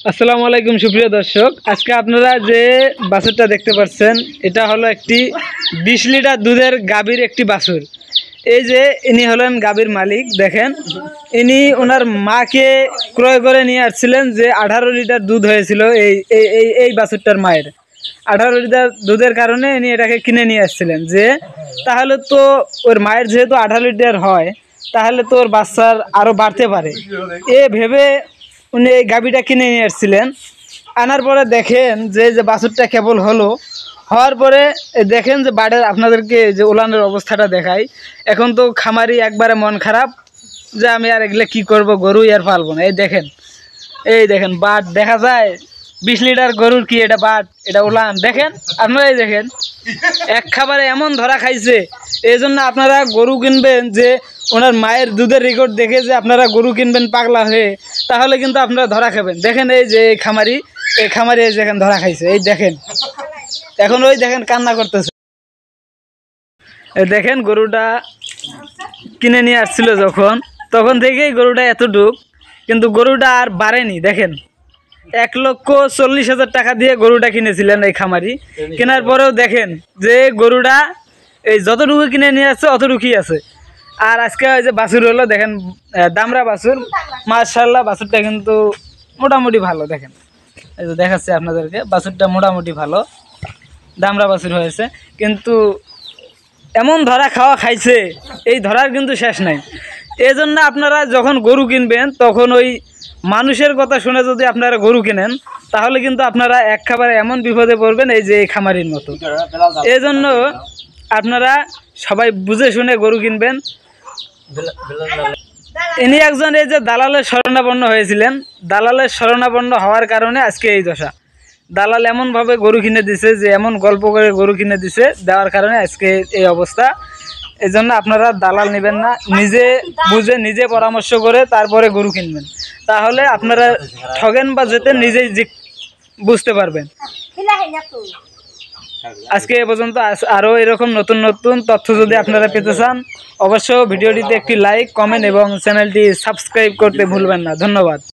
আসসালামু আলাইকুম সুপ্রিয় দর্শক, আজকে আপনারা যে বাছুরটা দেখতে পাচ্ছেন এটা হলো একটি 20 লিটার দুধের গাভীর একটি বাছুর। এই যে ইনি হলেন গাভীর মালিক। দেখেন, ইনি ওনার মাকে ক্রয় করে নিয়ে আসছিলেন যে 18 লিটার দুধ হয়েছিল এই এই এই এই বাছুরটার মায়ের। 18 লিটার দুধের কারণে ইনি এটাকে কিনে নিয়ে আসছিলেন যে তাহলে তো ওর মায়ের যেহেতু 18 লিটার হয় তাহলে তো ওর বাচ্চার আরও বাড়তে পারে, এ ভেবে উনি এই গাভীটা কিনে নিয়ে আসছিলেন। আনার পরে দেখেন যে বাছুরটা কেবল হলো, হওয়ার পরে দেখেন যে বাড়ির আপনাদেরকে যে উলানের অবস্থাটা দেখাই। এখন তো খামারি একবারে মন খারাপ যে আমি আর এগুলো কী করব, গরু আর পালবো না। এই দেখেন বাট দেখা যায় 20 লিটার গরুর কি এটা বাট, এটা উলান দেখেন আপনারাই দেখেন। এক খাবারে এমন ধরা খাইছে, এই জন্য আপনারা গরু কিনবেন যে ওনার মায়ের দুধের রেকর্ড দেখে যে আপনারা গরু কিনবেন পাগলা হয়ে, তাহলে কিন্তু আপনারা ধরা খাবেন। দেখেন এই যে এই খামারি এই দেখেন ধরা খাইছে, এই দেখেন এখন ওই দেখেন কান্না করতেছে। এই দেখেন গরুটা কিনে নিয়ে আসছিল যখন, তখন থেকেই গরুটা এতটুক, কিন্তু গরুটা আর বাড়েনি। দেখেন 1,40,000 টাকা দিয়ে গরুটা কিনেছিলেন এই খামারি। কেনার পরেও দেখেন যে গরুটা এই যতটুকু কিনে নিয়ে আসছে অতটুকুই আছে। আর আজকে ওই যে বাছুর হলো, দেখেন দামরা বাছুর, মাশাআল্লাহ বাছুরটা কিন্তু মোটামুটি ভালো। দেখেন এই যে দেখাচ্ছে আপনাদেরকে, বাছুরটা মোটামুটি ভালো, দামরা বাছুর হয়েছে। কিন্তু এমন ধরা খাওয়া খাইছে, এই ধরার কিন্তু শেষ নাই। এই জন্য আপনারা যখন গরু কিনবেন তখন ওই মানুষের কথা শুনে যদি আপনারা গরু কিনেন তাহলে কিন্তু আপনারা এক খাবারে এমন বিপদে পড়বেন এই যে এই খামারির মতো। এই জন্য আপনারা সবাই বুঝে শুনে গরু কিনবেন। ইনি একজন এই যে দালালের শরণাপন্ন হয়েছিলেন, দালালের শরণাপন্ন হওয়ার কারণে আজকে এই দশা। দালাল এমনভাবে গরু কিনে দিছে, যে এমন গল্প করে গরু কিনে দিছে, দেওয়ার কারণে আজকে এই অবস্থা। এই জন্য আপনারা দালাল নেবেন না, নিজে বুঝে নিজে পরামর্শ করে তারপরে গরু কিনবেন, তাহলে আপনারা ঠগেন বা যেতেন নিজেই বুঝতে পারবেন। আজকে এ পর্যন্ত। আরও এরকম নতুন নতুন তথ্য যদি আপনারা পেতে চান অবশ্যই ভিডিওটিতে একটি লাইক, কমেন্ট এবং চ্যানেলটি সাবস্ক্রাইব করতে ভুলবেন না। ধন্যবাদ।